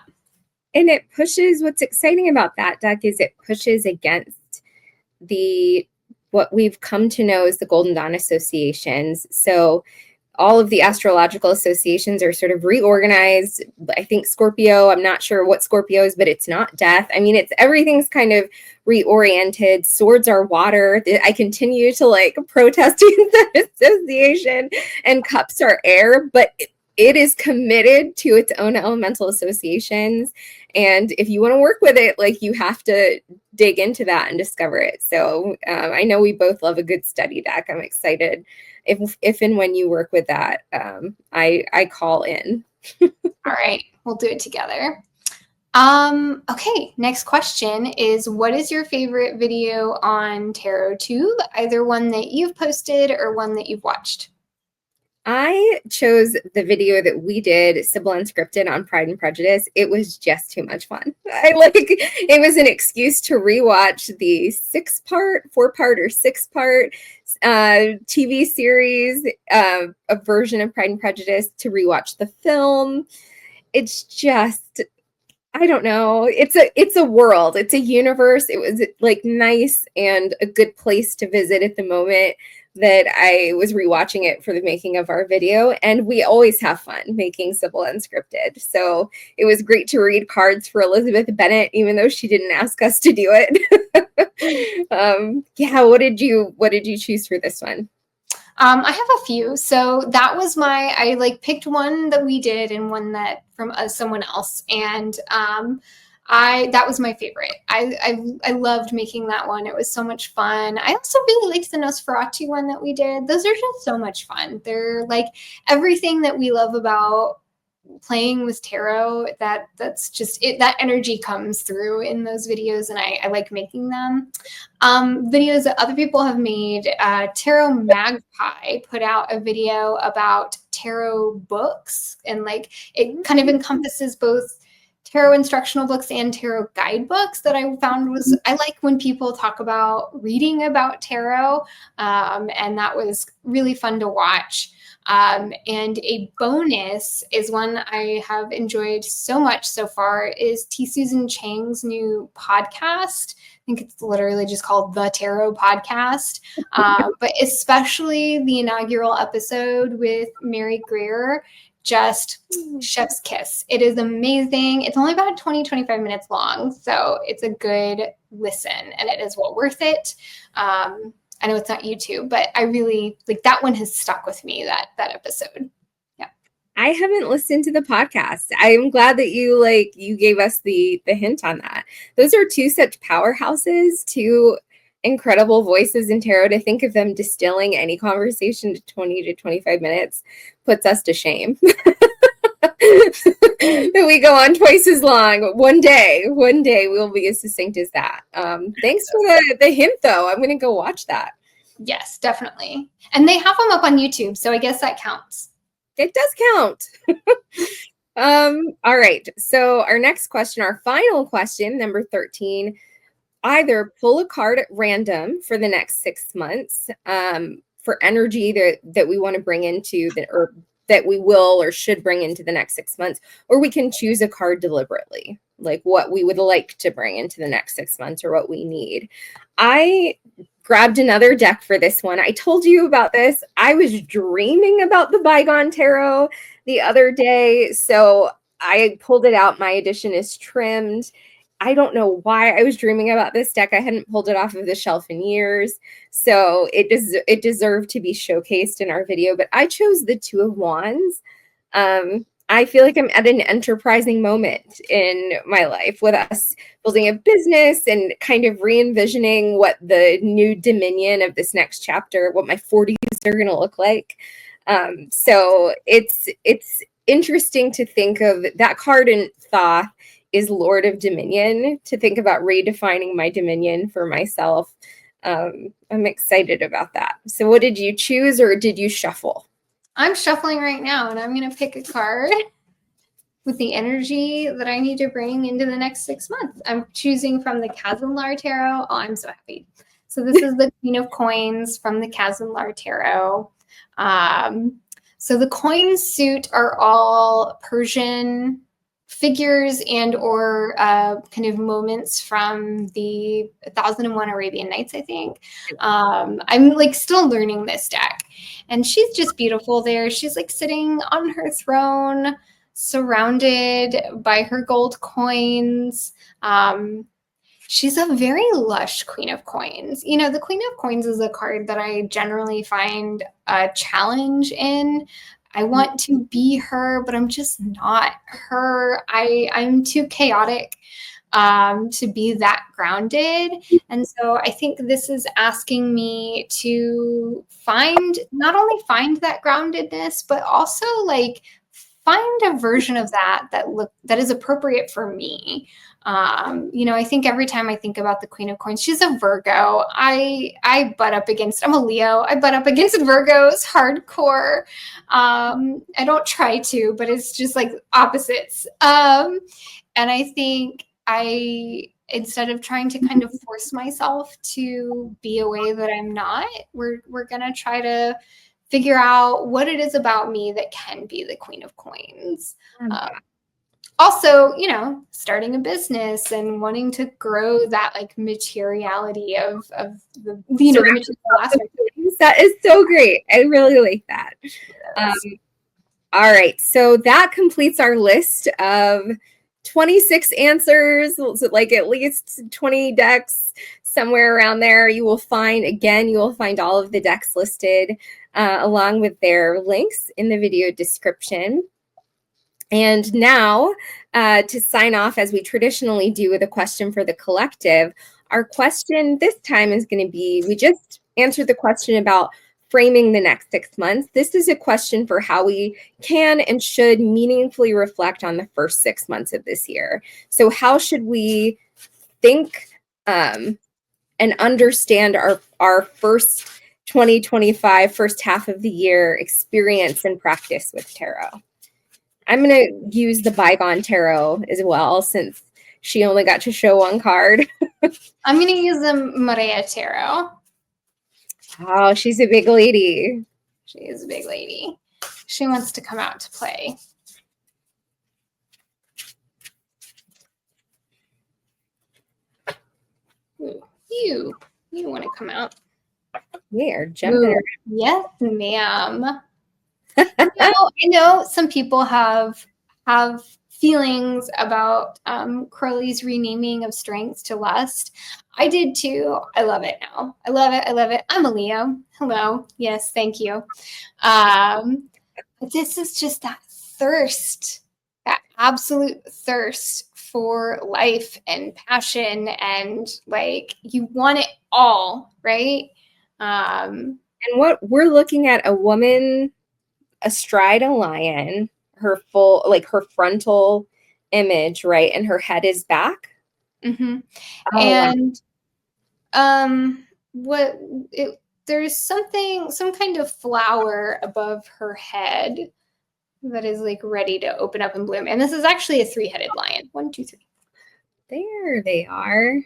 And it pushes, what's exciting about that deck is it pushes against what we've come to know as the Golden Dawn associations. So all of the astrological associations are sort of reorganized. I think Scorpio, I'm not sure what Scorpio is, but it's not death. I mean, everything's kind of reoriented. Swords are water. I continue to like protest the association, and cups are air, but it is committed to its own elemental associations. And if you want to work with it, like you have to dig into that and discover it. So I know we both love a good study deck. I'm excited if and when you work with that, I call in. All right, we'll do it together. Okay, next question is, what is your favorite video on TarotTube? Either one that you've posted or one that you've watched. I chose the video that we did, Sibyl Unscripted, on Pride and Prejudice. It was just too much fun. It was an excuse to rewatch the 4-part or 6-part TV series, a version of Pride and Prejudice, to rewatch the film. It's just, I don't know. It's a world. It's a universe. It was like nice and a good place to visit at the moment that I was rewatching it for the making of our video, and we always have fun making Sibyl Unscripted. So it was great to read cards for Elizabeth Bennet, even though she didn't ask us to do it. What did you choose for this one? I have a few. So that was I picked one that we did and one that from someone else, and that was my favorite. I loved making that one. It was so much fun. I also really liked the Nosferatu one that we did. Those are just so much fun. They're like everything that we love about playing with tarot. That's just it. That energy comes through in those videos, and I like making them. Videos that other people have made. Tarot Magpie put out a video about tarot books, and like it kind of encompasses both tarot instructional books and tarot guidebooks. That I found I like when people talk about reading about tarot, and that was really fun to watch. And a bonus is one I have enjoyed so much so far is T. Susan Chang's new podcast. I think it's literally just called The Tarot Podcast, but especially the inaugural episode with Mary Greer. just chef's kiss. It is amazing. It's only about 20-25 minutes long, so it's a good listen, and it is well worth it. I know it's not YouTube, but I really like that one has stuck with me, that episode. Yeah. I haven't listened to the podcast. I am glad that you gave us the hint on that. Those are two such powerhouses, two incredible voices in tarot. To think of them distilling any conversation to 20 to 25 minutes puts us to shame. That we go on twice as long. One day we'll be as succinct as that. Thanks for the hint, though. I'm going to go watch that. Yes, definitely. And they have them up on YouTube, so I guess that counts. It does count. All right. So our next question, our final question, number 13, either pull a card at random for the next 6 months for energy that we want to bring into or that we will or should bring into the next 6 months, or we can choose a card deliberately, like what we would like to bring into the next 6 months or what we need. I grabbed another deck for this one. I told you about this. I was dreaming about the Bygone Tarot the other day, so I pulled it out. My edition is trimmed. I don't know why I was dreaming about this deck. I hadn't pulled it off of the shelf in years, so it deserved to be showcased in our video. But I chose the Two of Wands. I feel like I'm at an enterprising moment in my life with us building a business and kind of re-envisioning what the new dominion of this next chapter, what my 40s are going to look like. So it's interesting to think of that card in Thoth is Lord of Dominion, to think about redefining my dominion for myself. I'm excited about that. So what did you choose, or did you shuffle? I'm shuffling right now, and I'm going to pick a card with the energy that I need to bring into the next 6 months. I'm choosing from the Kazanlar Tarot. Oh, I'm so happy. So this is the Queen of Coins from the Kazanlar Tarot. So the coin suit are all Persian figures and or kind of moments from the 1001 Arabian Nights, I think. I'm like still learning this deck, and she's just beautiful there. She's like sitting on her throne, surrounded by her gold coins. She's a very lush Queen of Coins. You know, the Queen of Coins is a card that I generally find a challenge in. I want to be her, but I'm just not her. I'm too chaotic to be that grounded. And so I think this is asking me to not only find that groundedness, but also like find a version of that is appropriate for me. You know, I think every time I think about the Queen of Coins, she's a Virgo. I'm a Leo. I butt up against Virgos hardcore. I don't try to, but it's just like opposites. And I think instead of trying to kind of force myself to be a way that I'm not, we're going to try to figure out what it is about me that can be the Queen of Coins. Also, you know, starting a business and wanting to grow that like materiality of the, you know, the material aspect. That is so great. I really like that. All right. So that completes our list of 26 answers, so like at least 20 decks, somewhere around there. You will find all of the decks listed along with their links in the video description. And now, to sign off, as we traditionally do with a question for the collective, our question this time is going to be, we just answered the question about framing the next 6 months. This is a question for how we can and should meaningfully reflect on the first 6 months of this year. So how should we think and understand our first 2025, first half of the year experience and practice with tarot? I'm going to use the Bygone Tarot as well, since she only got to show one card. I'm going to use the Noreah Tarot. Oh, she's a big lady. She is a big lady. She wants to come out to play. Ooh, you want to come out? We are jumping. Yes, ma'am. I know some people have feelings about Crowley's renaming of strengths to lust. I did too. I love it now. I love it. I love it. I'm a Leo. Hello. Yes, thank you. But this is just that thirst, that absolute thirst for life and passion, and like you want it all, right? And what we're looking at, a woman astride a lion, her full, like her frontal image, right? And her head is back. Mm-hmm. Oh, and there's something, some kind of flower above her head that is like ready to open up and bloom. And this is actually a 3-headed lion. 1, 2, 3. there they are.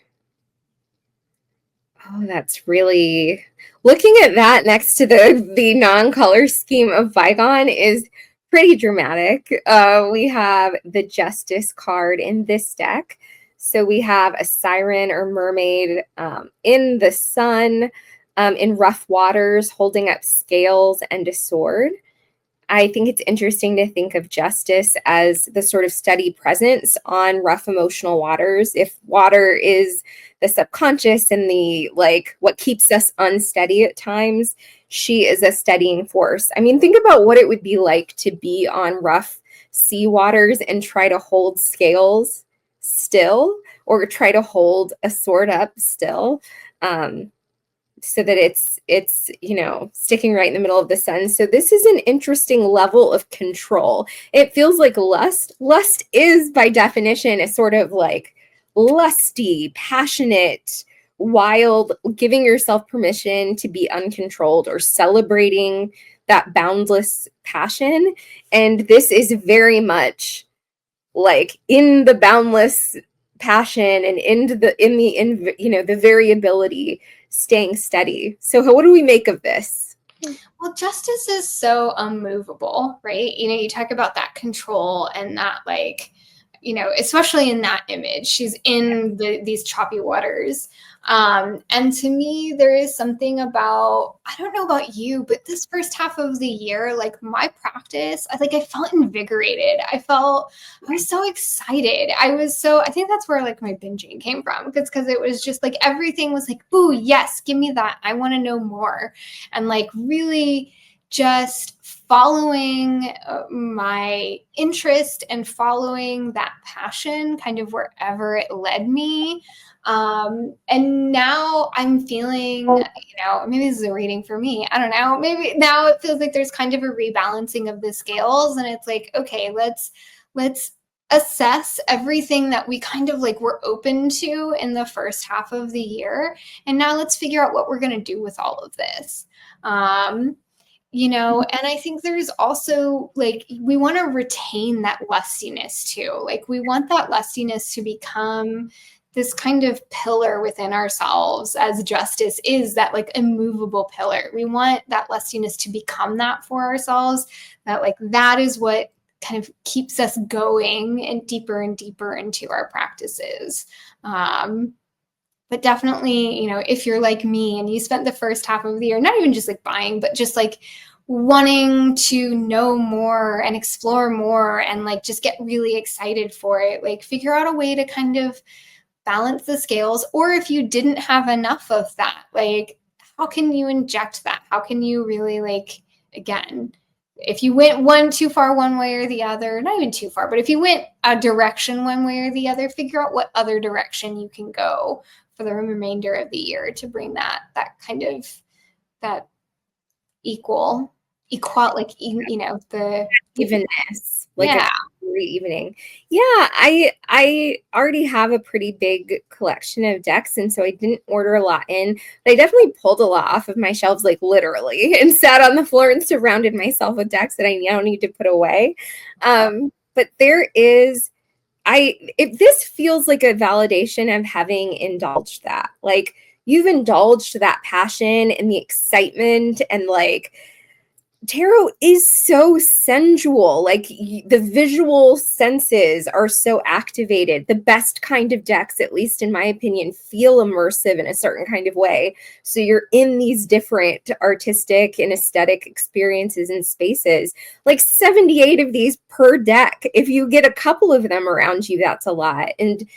Oh, that's really, looking at that next to the non-color scheme of Bygone is pretty dramatic. We have the Justice card in this deck. So we have a siren or mermaid in the sun, in rough waters, holding up scales and a sword. I think it's interesting to think of justice as the sort of steady presence on rough emotional waters. If water is the subconscious and the like what keeps us unsteady at times, she is a steadying force. I mean, think about what it would be like to be on rough sea waters and try to hold scales still, or try to hold a sword up still. So that it's sticking right in the middle of the sun. So this is an interesting level of control. It feels like lust. Lust is by definition a sort of like lusty, passionate, wild, giving yourself permission to be uncontrolled or celebrating that boundless passion. And this is very much like in the boundless passion and into the variability, staying steady. So what do we make of this? Well, justice is so unmovable, right? You talk about that control and that, like, especially in that image, she's in these choppy waters. And to me, there is something about, I don't know about you, but this first half of the year, like my practice, I felt invigorated. I was so excited. I think that's where like my binging came from, because it was just like, everything was like, ooh, yes, give me that. I want to know more. And like really just following my interest and following that passion kind of wherever it led me. And now I'm feeling, maybe this is a reading for me. I don't know. Maybe now it feels like there's kind of a rebalancing of the scales, and it's like, okay, let's assess everything that we kind of like were open to in the first half of the year. And now let's figure out what we're going to do with all of this. And I think there's also like, we want to retain that lustiness too. Like we want that lustiness to become this kind of pillar within ourselves, as justice is that like immovable pillar. We want that lustiness to become that for ourselves, that like that is what kind of keeps us going and deeper into our practices. But definitely, if you're like me and you spent the first half of the year, not even just like buying, but just like wanting to know more and explore more and like just get really excited for it, like figure out a way to kind of balance the scales. Or if you didn't have enough of that, like how can you inject that? How can you really like, again, if you went one too far one way or the other, not even too far, but if you went a direction one way or the other, figure out what other direction you can go for the remainder of the year to bring that kind of that the evenness, like yeah. a evening. Yeah, I already have a pretty big collection of decks, and so I didn't order a lot in, but I definitely pulled a lot off of my shelves, like literally, and sat on the floor and surrounded myself with decks that I now need to put away. But there is, this feels like a validation of having indulged that. Like you've indulged that passion and the excitement and like tarot is so sensual. Like the visual senses are so activated. The best kind of decks, at least in my opinion, feel immersive in a certain kind of way. So you're in these different artistic and aesthetic experiences and spaces. Like 78 of these per deck. If you get a couple of them around you, that's a lot. And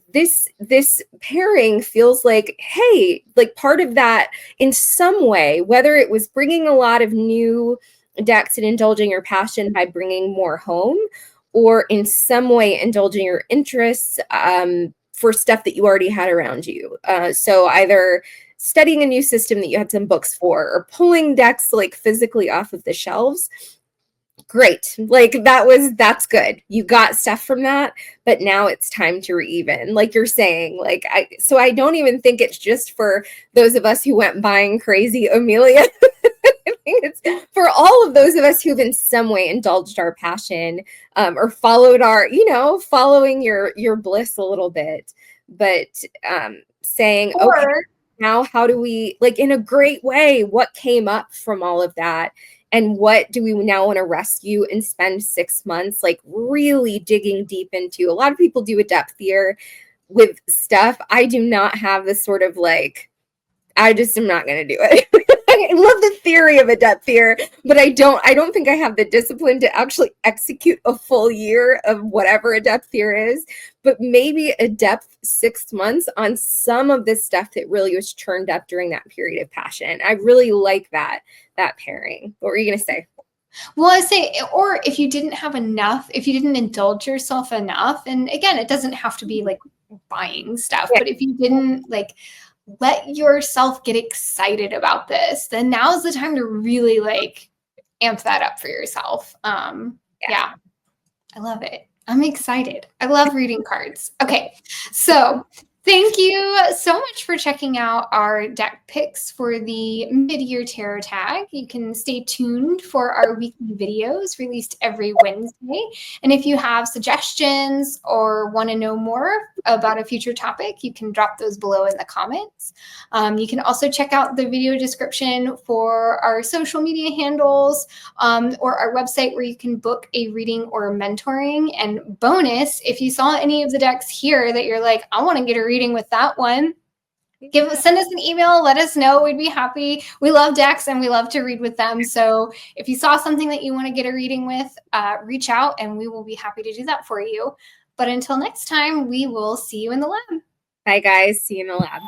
this pairing feels like, hey, like part of that in some way, whether it was bringing a lot of new decks and indulging your passion by bringing more home, or in some way indulging your interests for stuff that you already had around you. So either studying a new system that you had some books for, or pulling decks like physically off of the shelves. Great. Like that's good. You got stuff from that, but now it's time to re-even. Like you're saying, like I don't even think it's just for those of us who went buying crazy Amelia. I think it's for all of those of us who've in some way indulged our passion, or followed our, following your bliss a little bit, but saying, okay, now how do we, like, in a great way, what came up from all of that? And what do we now want to rescue and spend 6 months like really digging deep into? A lot of people do a depth year with stuff. I do not have this sort of like, I just am not going to do it. I love the theory of a depth year, but I don't think I have the discipline to actually execute a full year of whatever a depth year is, but maybe a depth 6 months on some of this stuff that really was churned up during that period of passion. I really like that pairing. What were you going to say? Well, I say, or if you didn't have enough, if you didn't indulge yourself enough, and again, it doesn't have to be like buying stuff, but if you didn't like let yourself get excited about this, then now's the time to really like amp that up for yourself. Yeah, I love it. I'm excited. I love reading cards. Okay, so thank you so much for checking out our deck picks for the mid-year tarot tag. You can stay tuned for our weekly videos released every Wednesday. And if you have suggestions or want to know more about a future topic, you can drop those below in the comments. You can also check out the video description for our social media handles, or our website where you can book a reading or mentoring. And bonus, if you saw any of the decks here that you're like, I want to get a reading with that one, send us an email, let us know. We'd be happy. We love decks and we love to read with them. So if you saw something that you want to get a reading with, reach out and we will be happy to do that for you. But until next time, we will see you in the lab. Bye guys, see you in the lab.